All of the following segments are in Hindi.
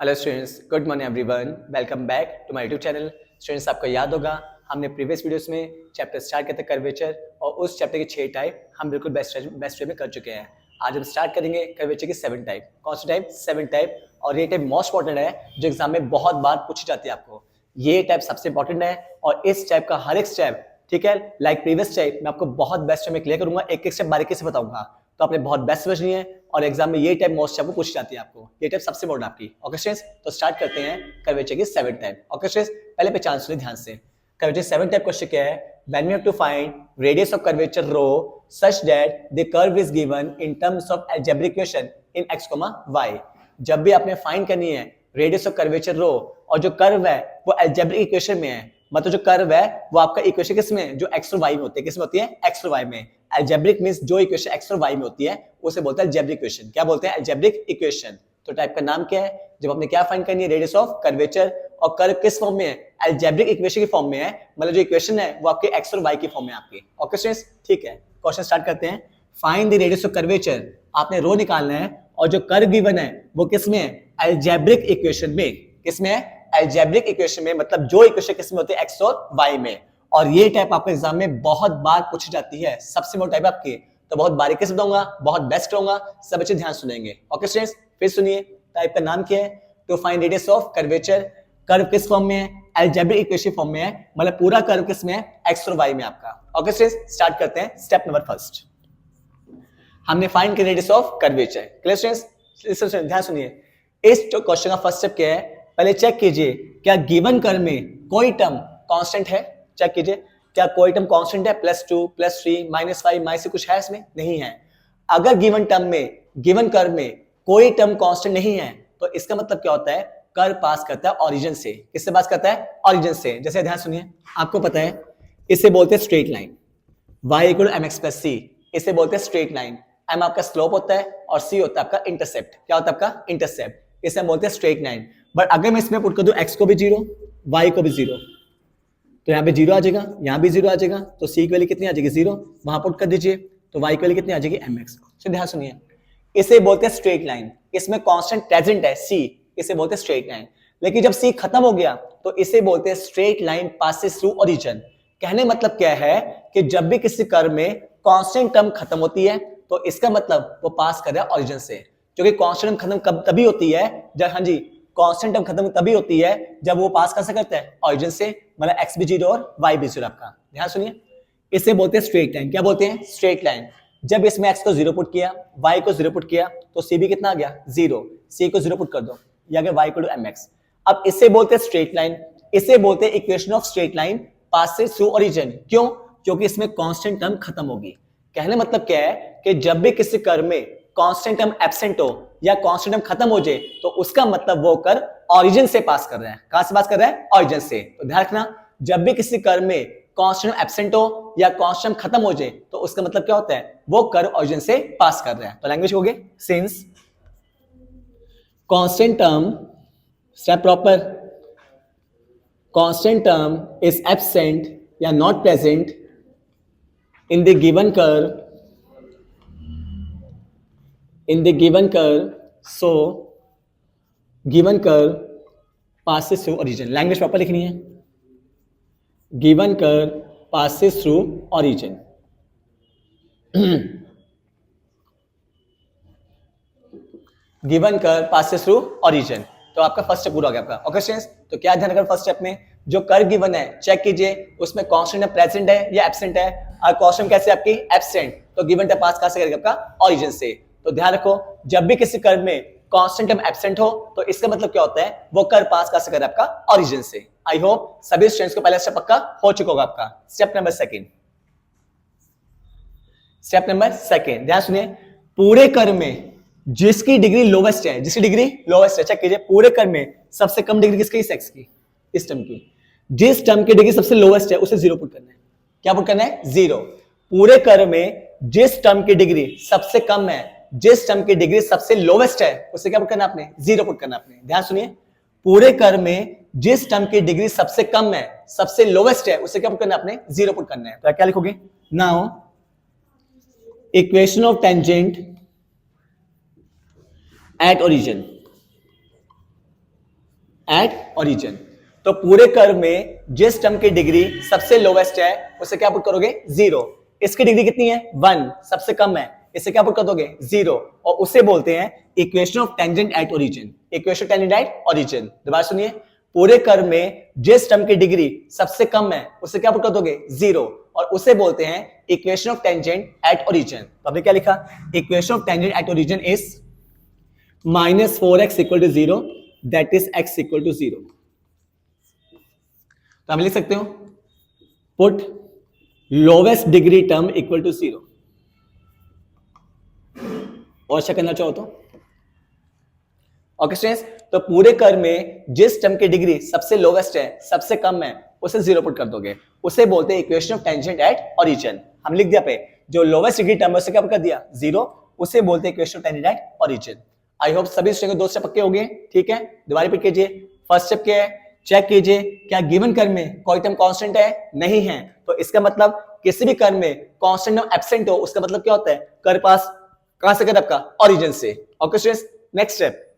Hello students, good morning everyone. Welcome back to my YouTube channel. Students, आपको याद होगा हमने प्रीवियस वीडियोस में चैप्टर स्टार्ट किया था कर्वेचर, और उस चैप्टर के 6 टाइप हम बिल्कुल बेस्ट वे में कर चुके हैं। आज हम स्टार्ट करेंगे कर्वेचर की 7 टाइप। कौन सी टाइप? 7 टाइप। और ये टाइप मोस्ट इंपॉर्टेंट है, जो एग्जाम में बहुत बार पूछी जाती है आपको। ये टाइप सबसे इंपॉर्टेंट है, और इस टाइप का हर एक स्टेप, ठीक है, लाइक प्रीवियस टाइप मैं आपको बहुत बेस्ट वे में क्लियर करूंगा, एक एक स्टेप बारीकी से बताऊंगा। तो आपने बहुत बेस्ट समझनी है, और एग्जाम में ये टाइप मोस्ट आपको पूछी जाती है। आपको ये टाइप सबसे इंपॉर्टेंट आपकी। ओके स्टूडेंट्स, तो स्टार्ट करते हैं कर्वेचर की 7 टाइप। ओके स्टूडेंट्स, पहले पहचान सुनिए ध्यान से। कर्वेचर 7 टाइप क्वेश्चन क्या है? When we have to find radius of curvature rho such that the curve is given in terms of algebraic equation in x, y। जब भी आपने फाइंड करनी है रेडियस ऑफ कर्वेचर रो, और जो कर्व है वो अलजेब्रिक इक्वेशन में है, मतलब जो कर्व है वो आपका इक्वेशन किस में, जो x और y में होती है, किस में होती है? x और y में। अलजेब्रिक मींस जो इक्वेशन x और y में होती है उसे बोलते हैं अलजेब्रिक इक्वेशन। क्या बोलते हैं? Algebraic equation. तो टाइप का नाम क्या है? जब आपने क्या फाइंड करनी है? रेडियस ऑफ कर्वेचर, और कर्व किस फॉर्म में है? अलजेब्रिक इक्वेशन की फॉर्म में है, मतलब जो इक्वेशन है वो आपके x और y की फॉर्म में आपकी। ओके स्टूडेंट्स, ठीक है, क्वेश्चन स्टार्ट करते हैं। Find the radius of curvature. आपने रो निकालना है, और जो कर्व गिवन है वो किस में है? अलजेब्रिक इक्वेशन में। किस में है? अलजेब्रिक इक्वेशन में, मतलब जो इक्वेशन किस में होती है? x और y में। और ये टाइप आपके एग्जाम में बहुत बार पूछी जाती है, सबसे मोटी टाइप आपकी। तो बहुत बारीकी से बताऊंगा, बहुत बेस्ट रहूंगा, सब अच्छे ध्यान सुनेंगे। ओके स्टूडेंट्स, फिर सुनिए। टाइप का नाम क्या है? To find radius of curvature. Curve किस फॉर्म में है? अलजेब्रिक इक्वेशन फॉर्म में है, मतलब पूरा कर्व किस में है? x और y में आपका। ओके स्टूडेंट्स, स्टार्ट करते हैं। स्टेप नंबर फर्स्ट, हमने फाइंड किया radius of curvature. Clear students, ध्यान सुनिए। इस जो क्वेश्चन का फर्स्ट स्टेप क्या है? पहले चेक कीजिए क्या गिवन कर्व में कोई टर्म कांस्टेंट है। चेक कीजिए क्या कोई टर्म कांस्टेंट है? +2, +3, -5, -6 कुछ है इसमें? नहीं है। अगर गिवन टर्म में, गिवन कर्व में कोई टर्म कांस्टेंट नहीं है, तो इसका मतलब क्या होता है? कर्व पास करता है ओरिजिन से। किससे पास करता है? ओरिजिन से। जैसे ध्यान सुनिए, आपको पता है इसे बोलते हैं straight line, y = mx + c। इसे बोलते हैं स्ट्रेट लाइन। m आपका स्लोप होता है, और c होता है आपका इंटरसेप्ट। क्या होता है आपका? इंटरसेप्ट। इसे हम बोलते हैं स्ट्रेट लाइन। बट अगर मैं इसमें पुट कर दूं x को भी 0, y को भी 0, तो यहाँ पे 0 आ जाएगा, यहाँ भी 0 आ जाएगा, तो c की वैल्यू कितनी आ जाएगी? 0। वहां पुट कर दीजिए, तो y की वैल्यू कितनी आ जाएगी? mx। तो ध्यान सुनिए, इसे बोलते हैं स्ट्रेट लाइन। इसमें कांस्टेंट प्रेजेंट है c, इसे बोलते हैं स्ट्रेट लाइन। लेकिन जब c खत्म हो गया तो इसे बोलते हैं straight line passes through origin. कहने मतलब क्या है कि जब भी किसी कर्व में कांस्टेंट टर्म खत्म होती है, तो इसका मतलब वो पास कर रहा है ओरिजिन से। क्योंकि कांस्टेंट टर्म खत्म कब तभी होती है जब, हाँ जी, कांस्टेंट टर्म खत्म तभी होती है जब वो पास कर सकता है ओरिजिन से, मतलब x भी 0 और y भी 0 आपका। ध्यान सुनिए, इसे बोलते हैं स्ट्रेट लाइन। क्या बोलते हैं? Straight line. जब इसमें x को 0 पुट किया, y को 0 पुट किया, तो c भी कितना आ गया? 0। c को 0 पुट कर दो, या y = mx। अब इसे बोलते हैं स्ट्रेट लाइन। इसे बोलते हैं equation of straight line passes through origin. क्यों? क्योंकि इसमें कांस्टेंट टर्म खत्म होगी। कहने मतलब क्या है कि जब भी किसी कर्व में कांस्टेंट टर्म एब्सेंट हो या कांस्टेंट टर्म खत्म हो जाए, तो उसका मतलब वो कर्व ओरिजिन से पास कर रहा है। कहां से पास कर रहा है? ओरिजिन से। तो ध्यान रखना, जब भी किसी कर्व में कांस्टेंट एब्सेंट हो या कांस्टेंट खत्म हो जाए, तो उसका मतलब क्या होता है? वो कर्व ओरिजिन से पास कर रहा है। तो लैंग्वेज हो गई, since constant term, step proper, constant term is absent या not present in the given curve, so given curve passes through origin। Language proper लिखनी है, given curve passes through origin। given curve passes through origin। तो आपका फर्स्ट स्टेप पूरा हो गया आपका। ओके स्टूडेंट्स, तो क्या ध्यान रखना फर्स्ट स्टेप में? जो कर्व गिवन है चेक कीजिए उसमें कांस्टेंट प्रेजेंट है या एब्सेंट है। और कांस्टेंट कैसे आपकी? एब्सेंट। तो गिवन टर्म पास कहां से करेगा? आपका ओरिजिन से। तो ध्यान रखो, जब भी किसी कर्व में कांस्टेंट टर्म एब्सेंट हो, तो इसका मतलब क्या होता है? वो कर्व पास कहां से करेगा? आपका ओरिजिन से। आई होप सभी स्टूडेंट्स को पहला स्टेप पक्का हो चुका होगा आपका। Step number second, step number second, ध्यान सुनिए। पूरे कर्व में जिसकी डिग्री लोवेस्ट है, जिसकी डिग्री लोवेस्ट है, चेक कीजिए पूरे कर्व में सबसे कम डिग्री किसकी? इस x की, इस टर्म की। जिस टर्म की डिग्री सबसे लोवेस्ट है उसे 0 पुट करना है। क्या पुट करना है? 0। पूरे कर्व में जिस टर्म की डिग्री सबसे कम है, जिस टर्म की डिग्री सबसे लोवेस्ट है, उसे क्या पुट करना आपने? 0 पुट करना आपने। ध्यान सुनिए, पूरे कर्व में जिस टर्म की डिग्री सबसे कम है, सबसे लोवेस्ट है, उसे क्या पुट करना आपने? 0 पुट करना है। तो क्या लिखोगे? Now equation of tangent at origin। Eight origin. तो पूरे कर्व में जिस टर्म की डिग्री सबसे लोवेस्ट है उसे क्या पुट करोगे? 0। इसकी डिग्री कितनी है? 1, सबसे कम है, इसे क्या पुट कर दोगे? 0। और उसे बोलते हैं equation of tangent at origin. Equation tangent at origin, दोबारा सुनिए, पूरे कर्व में जिस टर्म की डिग्री सबसे कम है उसे क्या पुट कर दोगे? 0। और उसे बोलते हैं equation of tangent at origin. तो हमने क्या लिखा? Equation of tangent at origin is -4x = 0, that is x = 0। तो हम लिख सकते हो put lowest degree term equal to 0। और अच्छा करना चाहो तो ओके स्टूडेंट्स, तो पूरे कर्व में जिस टर्म की डिग्री सबसे लोवेस्ट है, सबसे कम है, उसे 0 पुट कर दोगे, उसे बोलते हैं equation of tangent at origin. हम लिख दिया पे जो लोवेस्ट डिग्री टर्म है उसे क्या पुट कर दिया? 0, उसे बोलते हैं equation of tangent at origin. I hope सभी स्टूडेंट को 2 स्टेप पक्के हो गए, ठीक है। दोबारा रिपीट कीजिए। फर्स्ट स्टेप क्या है? चेक कीजिए क्या गिवन कर्व में कोई टर्म कांस्टेंट है? नहीं है, तो इसका मतलब किसी भी कर्व में कांस्टेंट टर्म एब्सेंट हो उसका मतलब क्या होता है? कर्व पास कहां से कर आपका? ओरिजिन से। ओके स्टूडेंट्स, नेक्स्ट स्टेप,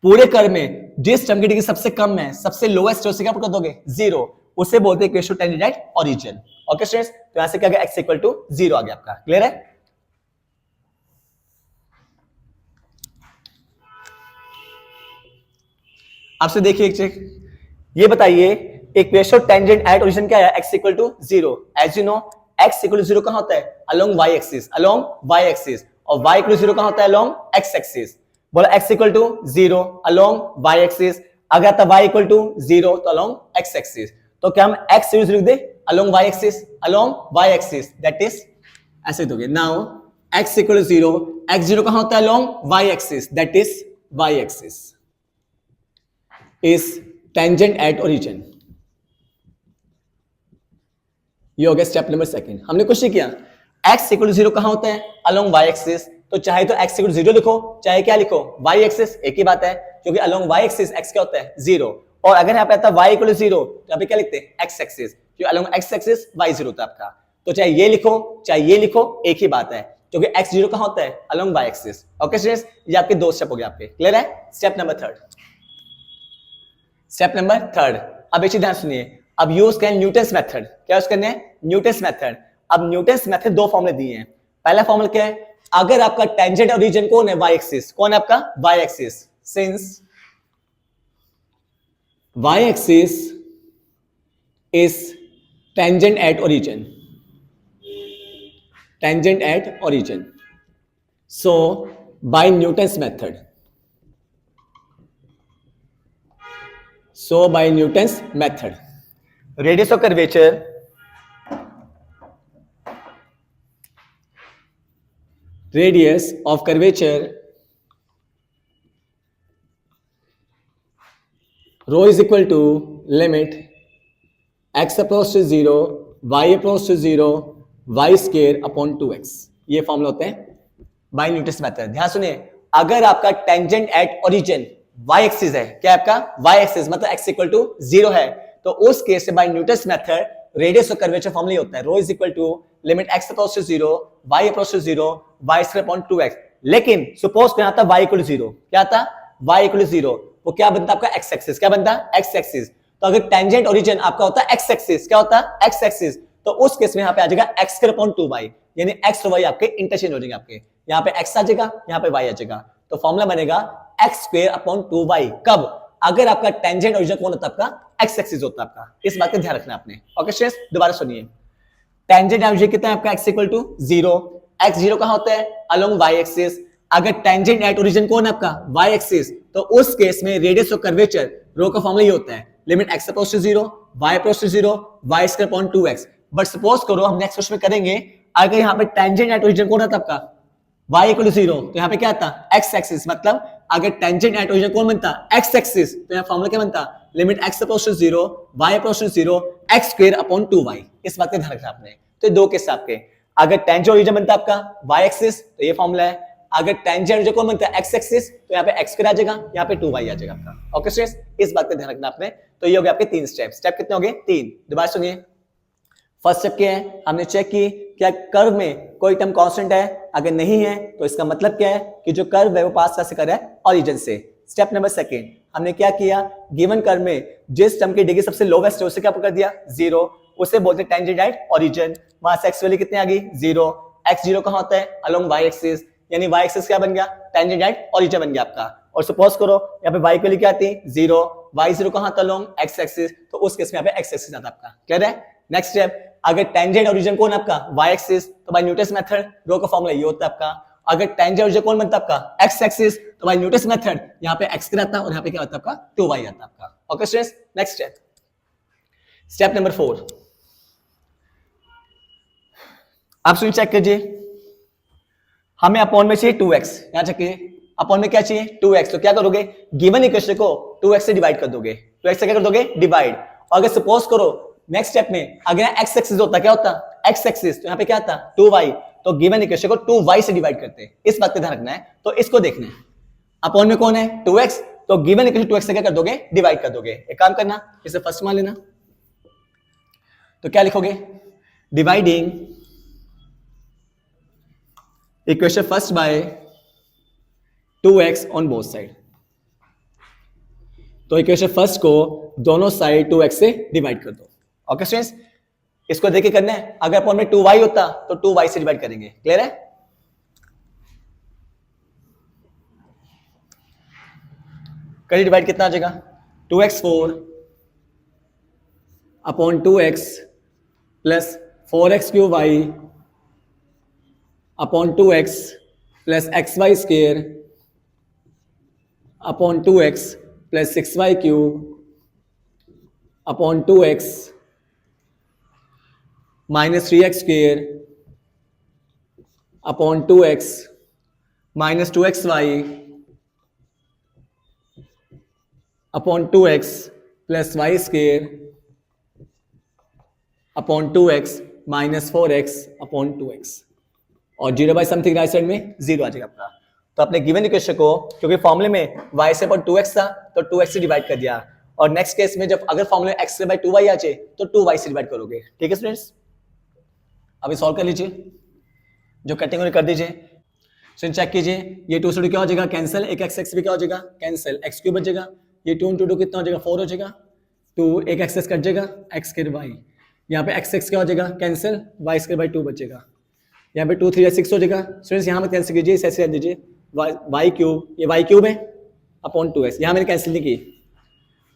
पूरे कर्व में जिस टर्म की डिग्री सबसे कम है, सबसे लोएस्ट है, उसे क्या पुट कर दोगे? 0, उसे बोलते हैं equation of tangent at origin. Okay students, तो यहां से क्या आ गया? x = 0 आ गया आपका। क्लियर है? आपसे देखिए एक चेक, ये बताइए equation of tangent at origin क्या है? x = 0। As you know x = 0 कहां होता है? Along y axis, along y axis. और y = 0 कहां होता है? Along x axis. बोला x = 0 अलोंग y एक्सिस, अगर आता y = 0 तो अलोंग x एक्सिस। तो क्या हम x = 0 लिख दे? Along y axis, along y axis, that is ऐसे दोगे। नाउ x = 0, x0 कहां होता है? Along y axis, that is y axis is tangent at origin. ये हो गया स्टेप नंबर सेकंड। हमने क्वेश्चन किया x = 0 कहां होता है? Along y axis. तो चाहे तो x = 0 लिखो, चाहे क्या लिखो? y एक्सिस, एक ही बात है, क्योंकि अलोंग y एक्सिस x क्या होता है? 0। और अगर यहां पे आता y = 0 तो यहां पे क्या लिखते हैं? x एक्सिस, क्योंकि अलोंग x एक्सिस y 0 होता है आपका। तो चाहे ये लिखो चाहे ये लिखो, एक ही बात है, क्योंकि x0 कहां होता है? Along y axis. Okay students, ये आपके 2 स्टेप हो गए आपके। क्लियर है? Step number third. Step number third, अब एक चीज ध्यान सुनिए, अब यूज करें न्यूटन्स मेथड। क्या यूज करने हैं? Newton's method. अब न्यूटन्स मेथड 2 फॉर्मूले दिए हैं। पहला फॉर्मूला क्या है? अगर आपका टेंजेंट ओरिजिन कौन है? y axis. कौन है आपका? y axis. Since y axis is tangent at origin, tangent at origin, so by Newton's method, so by Newton's method, radius of curvature rho is equal to limit x approach to 0 y approach to 0 y square upon 2x। ये फॉर्मूला होते हैं बाय न्यूटन्स मेथड। ध्यान सुनिए, अगर आपका tangent at origin y axis है, क्या है आपका? y एक्सिस, मतलब x = 0 है, तो उस केस में by Newton's method radius of curvature formula होता है rho is equal to limit x approach to 0 y approach to 0 y square upon 2x। लेकिन सपोज क्या आता? y = 0, क्या आता? y = 0, वो क्या बनता आपका? x axis. क्या बनता? x axis. तो अगर टेंजेंट ओरिजिन आपका होता है x एक्सिस, क्या होता है? x एक्सिस, तो उस केस में यहां पे आ जाएगा x²/2y, यानी x और y आपके इंटरचेंज हो जाएंगे आपके। यहां पे x आ जाएगा, यहां पे y आ जाएगा, तो फॉर्मूला बनेगा x²/2y। कब? अगर आपका टेंजेंट ओरिजिन कौन होता है? आपका x एक्सिस होता है आपका। इस बात का ध्यान रखना आपने। ओके स्टूडेंट्स, दोबारा सुनिए, टेंजेंट ओरिजिन कितना है आपका? x = 0, x0 कहां होता है? Along y axis. अगर टेंजेंट एट ओरिजिन कौन है आपका? y एक्सिस, तो उस केस में रेडियस ऑफ कर्वेचर रो का फॉर्मूला ये होता है limit x approach to 0 y approach to 0 y square upon 2x। But suppose करो हम नेक्स्ट क्वेश्चन में करेंगे, अगर यहां पे टेंजेंट एट ओरिजिन कौन आता आपका? y = 0, तो यहां पे क्या आता? x एक्सिस, मतलब अगर टेंजेंट एट ओरिजिन कौन बनता? x एक्सिस, तो यहां फॉर्मूला क्या बनता? Limit x approach to 0 y approach to 0 x²/2y। इस बात का ध्यान रखना आपने। तो दो केस आपके, अगर टेंजेंट ओरिजिन बनता आपका y एक्सिस, तो ये फॉर्मूला है। अगर टेंजेंट ओरिजिन कौन बनता है? x एक्सिस, तो यहां पे x² आ जाएगा, यहां पे 2y आ जाएगा आपका। ओके स्टूडेंट्स, इस बात का ध्यान रखना आपने। तो ये हो गए आपके 3 स्टेप। स्टेप कितने हो गए? 3। दोबारा सुनिए, फर्स्ट स्टेप क्या है? हमने चेक की क्या कर्व में कोई टर्म कांस्टेंट है, अगर नहीं है तो इसका मतलब क्या है कि जो कर्व है वो पास कैसे कर रहा है? ओरिजिन से। स्टेप नंबर सेकंड, हमने क्या किया, गिवन कर्व में जिस टर्म की डिग्री सबसे लोवेस्ट है उसे क्या कर दिया 0, उसे बोलते हैं टेंजेंट एट ओरिजिन। वहां से एक्स वैल्यू कितनी आ गई 0, एक्स 0 कहां होता है अलोंग वाई एक्सिस, यानी वाई एक्सिस क्या बन गया टेंजेंट एट ओरिजिन बन गया आपका। और सपोज करो यहाँ पे वाई की वैल्यू क्या आती है 0, वाई 0 कहां था अलोंग एक्स एक्सिस, तो उस केस में यहाँ पे एक्स एक्सिस आता आपका। क्लियर है। नेक्स्ट स्टेप, अगर टेंजेंट ओरिजिन कौन आपका वाई एक्सिस, तो बाय न्यूटन्स मेथड रो का फॉर्मूला ये होता है आपका। अगर टेंजेंट ओरिजिन कौन बनता है आपका एक्स एक्सिस, तो बाय न्यूटन्स मेथड यहाँ पे एक्स रहता है और यहाँ पे क्या होता है आपका 2y आता है आपका। Okay students, next step, step number 4, आप सुन चेक कीजिए, हमें अपॉन में चाहिए 2x, यहां चेक अपॉन में क्या चाहिए 2x, तो क्या करोगे गिवन इक्वेशन को 2x से डिवाइड कर दोगे, 2x से क्या कर दोगे डिवाइड। और अगर सपोज करो नेक्स्ट स्टेप में अगर x एक्सिस होता क्या होता x एक्सिस, तो यहाँ पे क्या आता 2y, तो गिवन इक्वेशन को 2y से डिवाइड करते हैं, इस बात का ध्यान रखना है। तो इसको देखना है अपॉन में कौन है 2x, तो गिवन इक्वेशन 2x से क्या कर दोगे डिवाइड कर दोगे। एक काम करना इसे फर्स्ट मान लेना, तो क्या लिखोगे dividing equation first by 2x on both side, तो इक्वेशन फर्स्ट को दोनों साइड 2x से डिवाइड कर दो। ओके स्टूडेंट्स, इसको देख के करना है, अगर अपॉन में 2y होता तो 2y से डिवाइड करेंगे। क्लियर है। करिए डिवाइड कितना आ जाएगा 2x4 upon 2x plus 4x3y upon 2x plus xy square upon 2x plus 6y cube upon 2x minus 3x square upon 2x minus 2xy upon 2x plus y square upon 2x minus 4x upon 2x, और 0 बाई समथिंग राइट साइड में 0 आ जाएगा आपका। तो अपने गिवन इक्वेशन को क्योंकि फॉर्मूले में y से अपॉन 2x था तो 2x से डिवाइड कर दिया, और नेक्स्ट केस में जब अगर फॉर्मूले x से बाई 2y आ जाए तो 2y से डिवाइड करोगे। ठीक है स्टूडेंट्स, अभी सॉल्व कर लीजिए, जो कटिंग उन्हें कर दीजिए। सो चेक कीजिए, ये 2 से 2 क्या हो जाएगा कैंसिल, एक x भी क्या हो जाएगा कैंसिल, x क्यूब बचेगा, ये 2 into 2 कितना हो जाएगा 4 हो जाएगा, 2 एक x कट जाएगा x स्क्वायर y, यहाँ पे x क्या हो जाएगा कैंसिल, y स्क्वायर बाई 2 बचेगा, यहाँ पे 2 3 6 हो जाएगा। स्टूडेंट्स यहाँ में कैंसिल कीजिए, इसे ऐसे रख दीजिए y क्यूब, ये y क्यूब है अपॉन 2x, यहाँ मैंने कैंसिल नहीं की,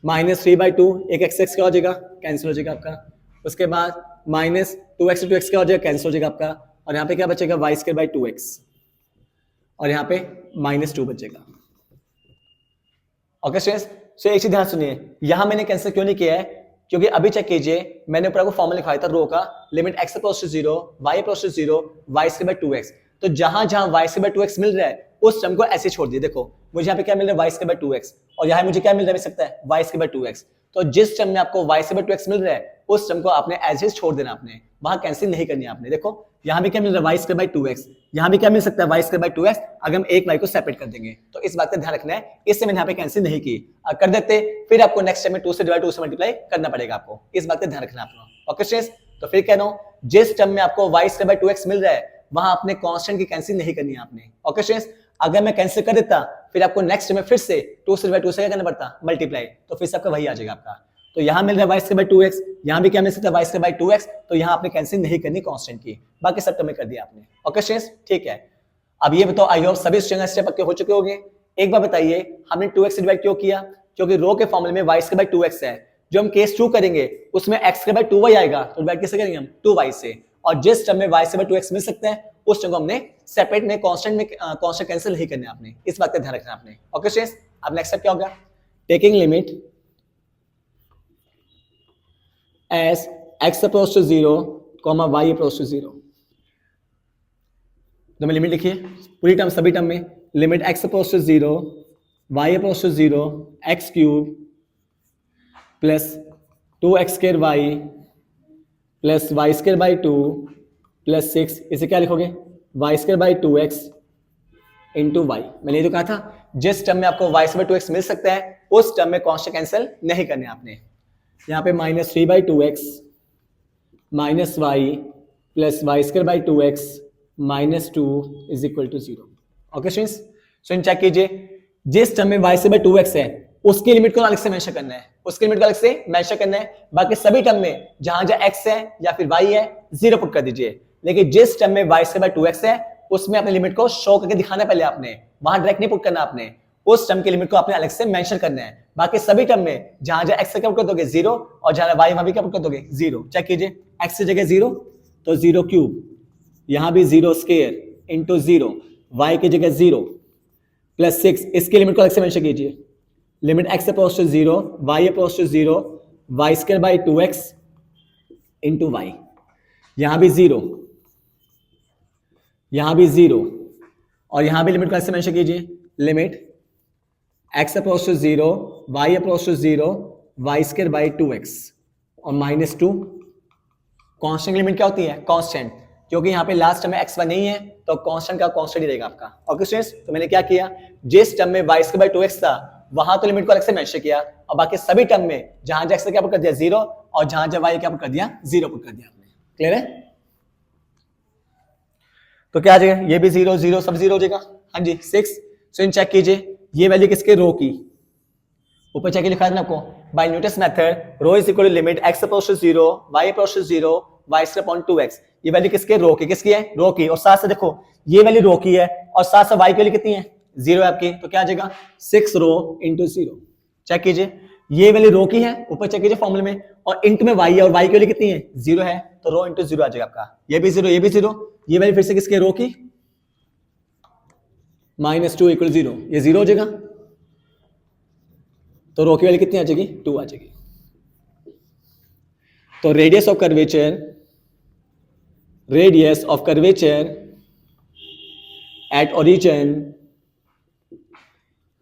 माइनस 3/2 एक x क्या हो जाएगा कैंसिल हो जाएगा आपका, उसके बाद माइनस 2x to 2x क्या हो जाएगा कैंसिल हो जाएगा आपका, और यहाँ पे क्या बचेगा y स्क्वायर बाई 2x, और यहाँ पे माइनस 2 बचेगा। ओके स्टूडेंट्स, सो एक चीज ध्यान सुनिए, यहाँ मैंने कैंसिल क्यों नहीं किया है, क्योंकि अभी चेक कीजिए मैंने ऊपर आपको फॉर्मूला लिखवाया था रो का, limit x approach to 0 y approach to 0 y square by 2x, तो जहां जहां y स्क्वायर बाई 2x मिल रहा है उस टर्म को ऐसे छोड़ दिए। देखो मुझे यहाँ पे क्या मिल रहा है y स्क्वायर बाई 2x, और यहाँ मुझे क्या मिल सकता है y स्क्वायर बाई 2x, तो जिस टर्म में आपको y स्क्वायर बाई 2x मिल रहा है उस टर्म को आपने एज इज छोड़ देना, आपने वहां कैंसिल नहीं करनी आपने। देखो यहाँ भी क्या मिल रहा है y स्क्वायर बाई 2x, यहाँ भी क्या मिल सकता है y स्क्वायर बाई 2x, अगर हम एक y को सेपरेट कर देंगे, तो इस बात का ध्यान रखना है, इससे मैंने यहाँ पे कैंसिल नहीं की, कर देते फिर आपको नेक्स्ट टाइम में 2 से डिवाइड 2 से मल्टीप्लाई करना पड़ेगा आपको, इस बात का ध्यान रखना आपको। ओके स्टूडेंट्स, तो फिर कह रहा हूँ जिस टर्म में आपको y स्क्वायर बाई 2x मिल रहा है वहां आपने कांस्टेंट की कैंसिल नहीं करनी है आपने। ओके स्टूडेंट्स, अगर मैं कैंसिल कर देता फिर आपको नेक्स्ट में फिर से 2 से डिवाइड 2 से क्या करना पड़ता मल्टीप्लाई, तो फिर से आपका वही आ जाएगा आपका। तो यहाँ मिल रहा है y स्क्वायर बाई 2x, यहाँ भी क्या मिल सकता है y स्क्वायर बाई 2x, तो यहाँ आपने कैंसिल नहीं करनी कांस्टेंट की, बाकी सब टर्म में कर दिया आपने। ओके स्टूडेंट्स, ठीक है। अब ये बताओ आई होप सभी स्टेप पक्के हो चुके होंगे। एक बार बताइए हमने 2x से डिवाइड क्यों किया, क्योंकि रो के फॉर्मूले में y स्क्वायर बाई 2x है, जो हम केस 2 करेंगे उसमें x स्क्वायर बाई 2y आएगा, तो डिवाइड कैसे करेंगे हम 2y से, और जिस टर्म में y स्क्वायर बाई 2x मिल सकता है उस टर्म को हमने सेपरेट में कांस्टेंट कैंसिल नहीं करने आपने, इस बात का ध्यान रखना आपने। ओके स्टूडेंट्स, अब नेक्स्ट स्टेप क्या होगा, taking limit as x approach to 0, y approach to 0, तो मैं लिमिट लिखिए पूरी टर्म सभी टर्म में, limit x approach to 0 y approach to 0 x cube plus 2x square y plus y square by 2 plus 6, इसे क्या लिखोगे y square by 2x into y। मैंने ये तो कहा था जिस टर्म में आपको y स्क्वायर 2x मिल सकता है उस टर्म में कांस्टेंट कैंसिल नहीं करने आपने। यहाँ पे minus 3/2x minus y plus y square by 2x minus 2 is equal to 0। Okay students, so इन चेक कीजिए जिस टर्म में y स्क्वायर बाई 2x है उसकी लिमिट को अलग से मेंशन करना है, उसकी लिमिट को अलग से मेंशन करना है। बाकी सभी टर्म में जहां जहां x है या फिर y है 0 पुट कर दीजिए। लेकिन जिस टर्म में y²/2x है उसमें अपनी लिमिट को शो करके दिखाना पहले आपने, वहां डायरेक्ट नहीं पुट करना आपने, उस टर्म की लिमिट को आपने अलग से मेंशन करना है। बाकी सभी टर्म में जहां जहां x क्या पुट कर दोगे 0 और जहां y वहां भी क्या पुट कर दोगे 0। चेक कीजिए, x की जगह 0 तो 0 क्यूब, यहां भी 0 स्क्वायर इंटू 0, y की जगह 0 प्लस 6, इसकी लिमिट को अलग से मेंशन कीजिए। Limit x approach to 0, y approach to 0, y²/2x into y, यहां भी 0, यहां भी 0 और यहां भी लिमिट को अलग से मेंशन कीजिए। Limit x approach to 0, y approach to 0, y²/2x और -2। कांस्टेंट लिमिट क्या होती है? कांस्टेंट, क्योंकि यहाँ पे लास्ट टर्म में x1 नहीं है तो कांस्टेंट का कांस्टेंट ही रहेगा आपका। ओके स्टूडेंट्स, तो मैंने क्या किया, जिस टर्म में y²/2x था वहां तो लिमिट को अलग से मेंशन किया और बाकी सभी टर्म में जहां जहां x क्या पुट कर दिया 0 और जहां जहां y क्या पुट कर दिया 0 पुट कर दिया आपने। क्लियर है? तो क्या आ जाएगा, ये भी 0 0 सब 0 हो जाएगा। हाँ जी 6। सो इन चेक कीजिए, ये वैल्यू किसके, रो की, ऊपर चेक लिखा है ना आपको, by Newton's method rho is equal to limit x approach to 0, y approach to 0, y²/2x। ये वैल्यू किसके, रो की, किसकी है, रो की। और साथ से देखो ये वैल्यू रो की है और साथ साथ y की वैल्यू कितनी है, 0 है आपकी, तो क्या आ जाएगा 6 रो इंटू 0। चेक कीजिए, ये वैल्यू रो की है, ऊपर चेक कीजिए फॉर्मूले में, और इंटू में y है और y की वैल्यू कितनी है 0 है, तो रो इंटू 0 आ जाएगा आपका। ये भी 0, ये भी 0, ये वैल्यू फिर से किसके, रो की, -2 इक्वल 0, ये 0 हो जाएगा, तो रो की वैल्यू कितनी आ जाएगी, 2 आ जाएगी। तो radius of curvature at origin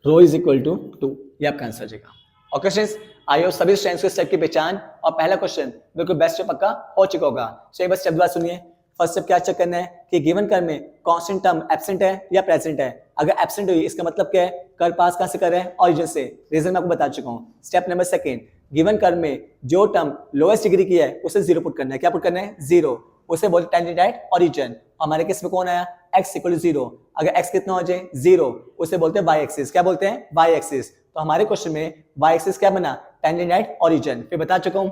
rho is equal to 2, ये आपका आंसर आ जाएगा। ओके स्टूडेंट्स, आई होप सभी स्टूडेंट्स को स्टेप की पहचान और पहला क्वेश्चन बिल्कुल बेस्ट पक्का हो चुका होगा। तो एक बार स्टेप बात सुनिए। फर्स्ट स्टेप क्या चेक करना है कि गिवन कर में कांस्टेंट टर्म एब्सेंट है या प्रेजेंट है। अगर एब्सेंट हुई इसका मतलब क्या है, कर पास कहां से कर रहे हैं, ऑरिजिन से। रीजन मैं आपको बता चुका हूं। स्टेप नंबर सेकंड, गिवन कर में जो टर्म लोएस्ट डिग्री की है उसे 0 पुट करना है। क्या पुट करना है, 0, उसे बोलते टेंजेंट एट ओरिजिन। हमारे केस में कौन आया, x इक्वल टू 0। अगर x कितना हो जाए 0, उसे बोलते हैं y एक्सिस। क्या बोलते हैं, y एक्सिस। तो हमारे क्वेश्चन में y एक्सिस क्या बना, टेंजेंट एट ओरिजिन। फिर बता चुका हूं,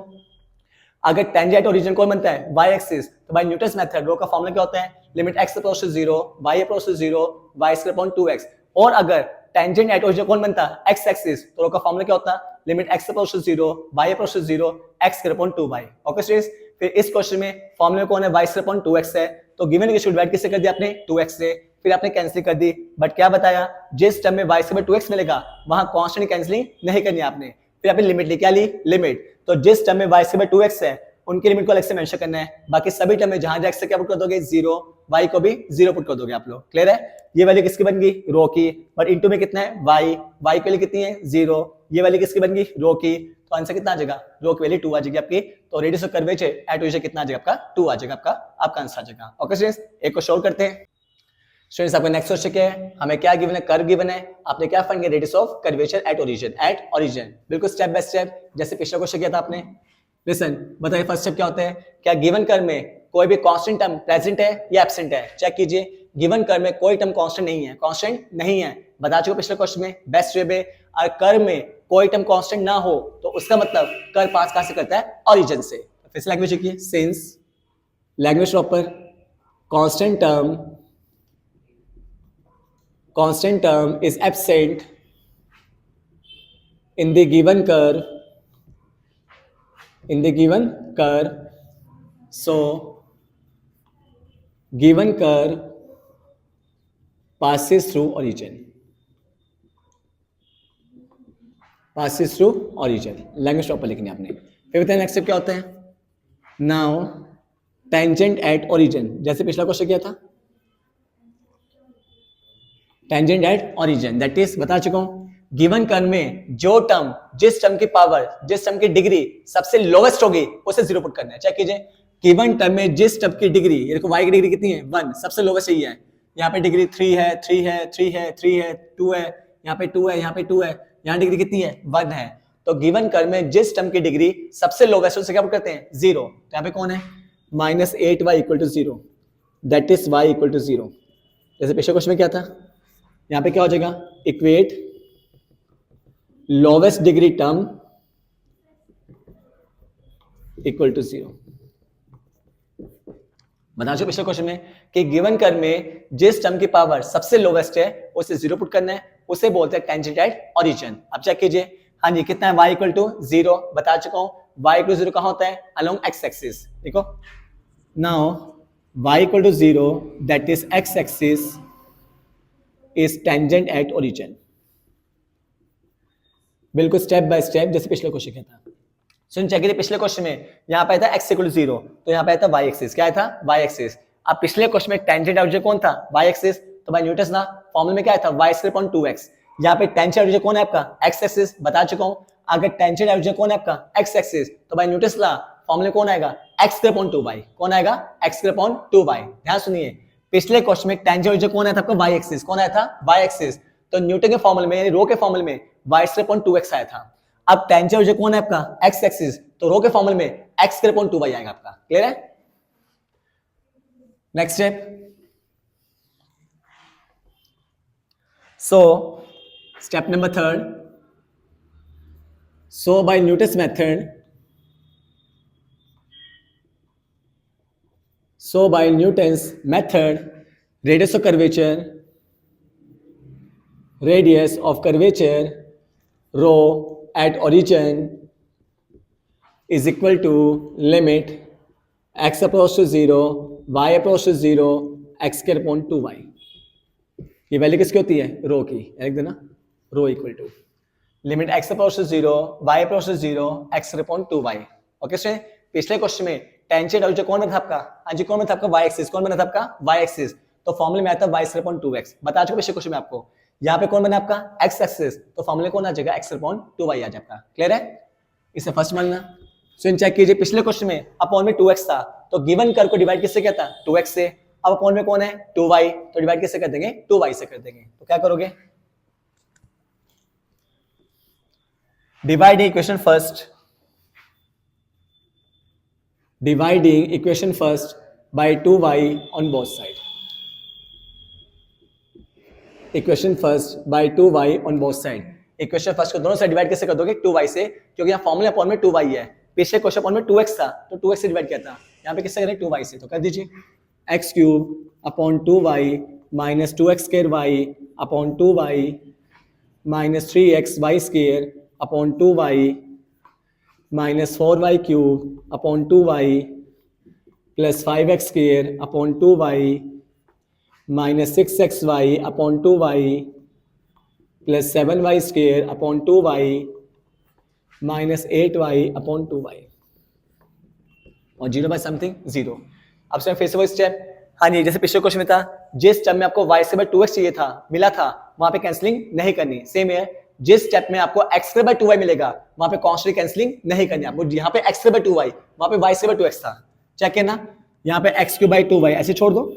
अगर टेंजेंट एट ओरिजिन कौन बनता है, y एक्सिस, तो बाय न्यूटन्स मेथड रो का फॉर्मूला क्या होता है, limit x approach to 0, y approach to 0, y²/2x। और अगर टेंजेंट एट ओरिजिन कौन बनता है, x एक्सिस, तो रो का फॉर्मूला क्या होता है, limit x approach to 0, y approach to 0, x²/2y। Okay students, फिर इस क्वेश्चन में फॉर्मूला कौन है, y²/2x है, तो गिवन की डिवाइड किससे कर दिया आपने, 2x से, फिर आपने कैंसिल कर दी। बट क्या बताया, जिस टर्म में y²/2x मिलेगा वहां कांस्टेंट कैंसिलिंग नहीं करनी आपने। फिर आपने लिमिट ली, क्या ली, लिमिट। तो जिस टर्म में y²/2x है उनकी लिमिट को अलग से मेंशन करना है। बाकी सभी टर्म में जहां जहां x से क्या पुट कर दोगे 0, y को भी 0 पुट कर दोगे आप लोग। क्लियर है? ये वैल्यू किसकी बन गई, रो की, बट इनटू में कितना है y के लिए कितनी है 0, ये वैल्यू किसकी बन गई, रो की, तो आंसर कितना आ जाएगा, रो की वैल्यू 2 आ जाएगी आपकी। तो radius of curvature at origin कितना आ जाएगा आपका, 2 आ जाएगा आपका आंसर आ जाएगा। ओके स्टूडेंट्स, एक को सॉल्व करते हैं। स्टूडेंट्स आपका नेक्स्ट क्वेश्चन क्या है, हमें क्या गिवन है, कर्व गिवन है, आपने क्या फाइंड किया, radius of curvature at origin. बिल्कुल स्टेप बाय स्टेप जैसे पिछला क्वेश्चन किया था आपने। लिसन, बताइए फर्स्ट स्टेप क्या होता है, क्या गिवन कर्व में कोई भी कांस्टेंट टर्म प्रेजेंट है या एब्सेंट है। चेक कीजिए, गिवन कर्व में कोई टर्म कांस्टेंट नहीं है, कांस्टेंट नहीं है, बता चुका पिछले क्वेश्चन में। बेस्ट वे में अगर कर्व में कोई टर्म कांस्टेंट ना हो तो उसका मतलब कर्व पास कहां से करता है, ओरिजिन से। तो फिर से लैंग्वेज लिखिए, since language proper constant term is absent in the given curve, so given curve passes through origin, language proper लिखनी आपने। फिर बताइए नेक्स्ट स्टेप क्या होता है, नाउ टेंजेंट एट ओरिजिन, जैसे पिछला क्वेश्चन किया था, tangent at origin that is, बता चुका हूं, गिवन कर्व में जो टर्म, जिस टर्म की पावर, जिस टर्म की डिग्री सबसे लोवेस्ट होगी उसे 0 पुट करना है। चेक कीजिए, गिवन टर्म में जिस टर्म की डिग्री, ये देखो y की डिग्री कितनी है 1, सबसे लोवेस्ट यही है। यहाँ पे डिग्री 3 है, 3 है, 3 है, 3 है, 2 है, यहाँ पे 2 है, यहाँ पे 2 है, यहाँ डिग्री कितनी है 1 है। तो गिवन कर्व में जिस टर्म की डिग्री सबसे लोवेस्ट उसे क्या पुट करते हैं 0। तो यहाँ पे कौन है, -8y equal to 0, that is y equal to 0। जैसे पिछले क्वेश्चन में क्या था, यहाँ पे क्या हो जाएगा, equate lowest degree term equal to 0। बता दो पिछले क्वेश्चन में कि गिवन कर्व में जिस टर्म की पावर सबसे लोवेस्ट है उसे 0 पुट करना है, उसे बोलते हैं टेंजेंट एट ओरिजिन। अब चेक कीजिए, हाँ जी कितना है, y इक्वल टू 0 बता चुका हूं। y इक्वल टू 0 कहां होता है, अलोंग x एक्सिस। देखो now y equal to 0 that is x axis is tangent at origin. बिल्कुल स्टेप बाय स्टेप जैसे पिछले क्वेश्चन का था। सुन चेक कीजिए, पिछले क्वेश्चन में यहाँ पे था x इक्वल टू 0, तो यहाँ पे था y एक्सिस। क्या था, y एक्सिस। अब पिछले क्वेश्चन में टेंजेंट ऑब्जेक्ट कौन था, y एक्सिस, तो बाय न्यूटन ना फॉर्मूला में क्या था, y स्क्वायर अपॉन 2x। यहाँ पे टेंजेंट ऑब्जेक्ट कौन है आपका, x एक्सिस, बता चुका हूं। अगर टेंजेंट ऑब्जेक्ट कौन है आपका, x एक्सिस, तो बाय न्यूटन ला फॉर्मूला कौन आएगा, x स्क्वायर अपॉन 2y। कौन आएगा, x स्क्वायर अपॉन 2y। ध्यान सुनिए, पिछले क्वेश्चन में टेंजेंट ऑब्जेक्ट कौन आया था आपका, y एक्सिस। कौन आया था, y एक्सिस। तो न्यूटन के फॉर्मूले में यानी रो के फॉर्मूले में y स्क्वायर अपॉन 2x आया था। अब टेंजेंट ऑब्जेक्ट कौन है आपका, x एक्सिस, तो रो के फॉर्मूले में x स्क्वायर अपॉन 2y आएगा आपका। क्लियर है। Next step, so step number 3, so by Newton's method, so by Newton's method radius of curvature rho at origin is equal to limit x approach to 0, y approach to 0, x square upon 2y। ये वैल्यू किसकी होती है, रो की। लिख देना, rho equal to limit x approach to 0, y approach to 0, x square upon 2y। Okay student, पिछले क्वेश्चन में टेंजेंट ऑब्जेक्ट कौन था आपका, हाँ जी कौन था आपका, y एक्सिस। कौन बना था आपका, y एक्सिस, तो फॉर्मूले में आता है y square upon 2x। बता चुका पिछले क्वेश्चन में आपको। यहाँ पे कौन बना आपका, x एक्सिस, तो फॉर्मूले कौन आ जाएगा, x अपॉन 2y आ जाएगा। क्लियर है, इसे फर्स्ट मानना। सो चेक कीजिए, पिछले क्वेश्चन में अपॉन में 2x था, तो गिवन कर्व को डिवाइड किससे किया था, 2x से। अब अपॉन में कौन है, 2y, तो डिवाइड किससे कर देंगे, 2y से कर देंगे। तो क्या करोगे, dividing equation first, dividing equation first by 2y on both side. Equation first by 2y on both side. Equation first को दोनों साइड डिवाइड कैसे कर दोगे, 2y से, क्योंकि यहाँ फॉर्मूला अपॉन में 2y है। पिछले क्वेश्चन अपॉन में 2x था, तो 2x से डिवाइड किया था। यहाँ पे किससे करें, 2y से, तो कर दीजिए x cube upon 2y minus 2x square y upon 2y minus 3x y square upon 2y minus 4y cube upon 2y plus 5x square upon 2y minus 6xy upon 2y plus 7y square upon 2y minus 8y upon 2y और 0 बाय समथिंग 0। अब से फिर से वो स्टेप, हाँ जी जैसे पिछले क्वेश्चन में था, जिस स्टेप में आपको y से बाय 2x चाहिए था, मिला था, वहां पे कैंसिलिंग नहीं करनी। सेम है, जिस स्टेप में आपको x स्क्वायर बाय 2y मिलेगा, वहां पे कॉन्स्टेंट कैंसिलिंग नहीं करनी आपको। यहाँ पे x स्क्वायर बाय 2y, वहां पे y स्क्वायर बाय 2x था। चेक है ना, यहाँ पे x क्यूब बाय 2y ऐसे छोड़ दो,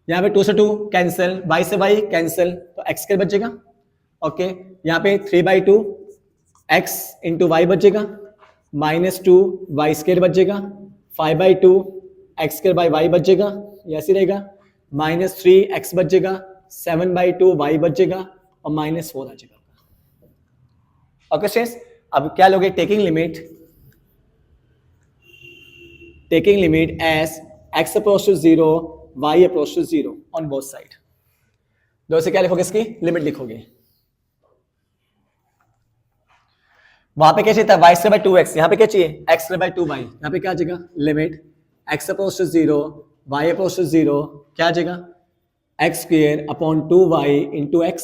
यहाँ पे 2 से 2 कैंसिल, y से y कैंसिल, तो x स्क्वायर बचेगा। ओके, यहाँ पे 3/2 x इंटू वाई बचेगा, माइनस 2 वाई स्क्वायर बचेगा, 5/2 x स्क्वायर बाई वाई बचेगा, ये ऐसे रहेगा, माइनस 3x बचेगा, 7/2 y बचेगा और माइनस 4 आ जाएगा। ओके स्टूडेंट्स, अब क्या लोगे, taking limit as x approach to 0, y approach to 0 on both side. दो से क्या लिखोगे, इसकी लिमिट लिखोगे। वहां पे क्या चाहिए था, y स्क्वायर बाय 2x, यहाँ पे क्या चाहिए, x स्क्वायर बाय 2y। यहाँ पे क्या आ जाएगा, limit x approach to 0, y approach to 0, क्या आ जाएगा, x square upon 2y into x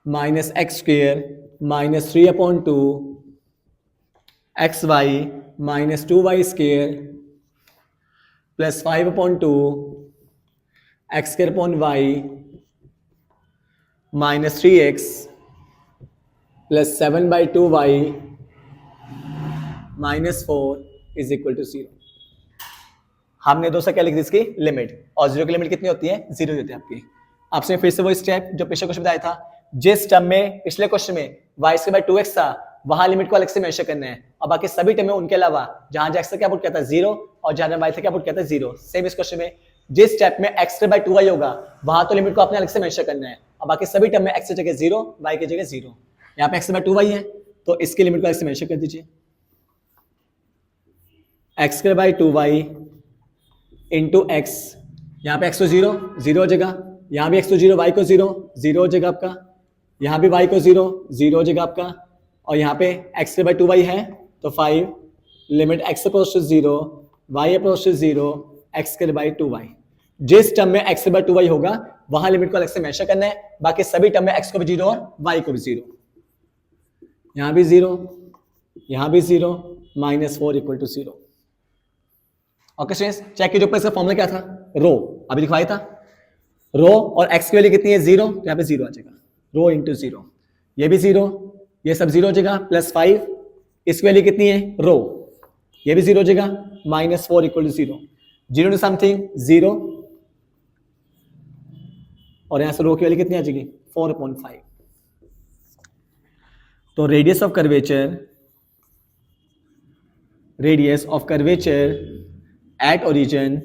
minus x square minus 3/2 xy minus 2y square plus 5/2 x square upon y minus 3x plus 7/2y minus 4 is equal to 0। हमने दोस्तों क्या लिख दी, इसकी लिमिट, और 0 की लिमिट कितनी होती है, 0 होती है आपकी। आपसे फिर से वो स्टेप जो पिछले क्वेश्चन बताया था, जिस टर्म में पिछले क्वेश्चन में y स्क्वायर बाय 2x था, वहां लिमिट को अलग से मेंशन करना है, और बाकी सभी टर्म में उनके अलावा जहां x था क्या पुट किया था 0 और जहां y था क्या पुट किया था 0। सेम इस क्वेश्चन में जिस स्टेप में x स्क्वायर बाय 2y होगा, वहां तो लिमिट को आपने अलग से मेंशन करना है, और बाकी सभी टर्म में x की जगह 0, y की जगह 0। यहाँ पे x/2y है, तो इसकी लिमिट को ऐसे मेंशन कर दीजिए, x²/2y इंटू x, यहाँ पे x को 0 0 हो जाएगा, यहाँ भी x को 0 y को 0 0 हो जाएगा आपका, यहाँ भी y को 0 0 हो जाएगा आपका, और यहाँ पे x²/2y है तो 5 limit x approach to 0 y approach to 0 x²/2y। जिस टर्म में x/2y होगा वहां लिमिट को अलग से मेंशन करना है, बाकी सभी टर्म में x को भी 0 और y को भी 0, यहाँ भी 0 यहाँ भी 0 -4 = 0। ओके स्टूडेंट्स, चेक कीजिए ऊपर इसका फॉर्मूला क्या था, रो अभी लिखवाया था, रो और x की वैल्यू कितनी है 0, तो यहाँ पे 0 आ जाएगा, रो इंटू 0, ये भी 0, ये सब 0 हो जाएगा, +5, इसकी वैल्यू कितनी है रो, ये भी 0 हो जाएगा, -4 = 0, 0 टू समथिंग 0, और यहां से रो की वैल्यू कितनी आ जाएगी 4/5। तो radius of curvature at origin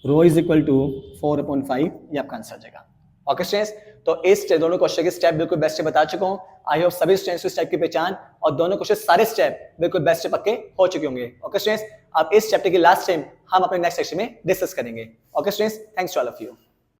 rho is equal to 4/5, ये आपका आंसर आ जाएगा। ओके स्टूडेंट्स, तो इस दोनों क्वेश्चन के स्टेप बिल्कुल बेस्ट बता चुका हूं। आई होप सभी स्टूडेंट्स को स्टेप की पहचान और दोनों क्वेश्चन सारे स्टेप बिल्कुल बेस्ट पक्के हो चुके होंगे। ओके स्टूडेंट्स, अब इस चैप्टर के लास्ट टाइम हम अपने नेक्स्ट सेक्शन में डिस्कस करेंगे। Okay students, thanks to all of you.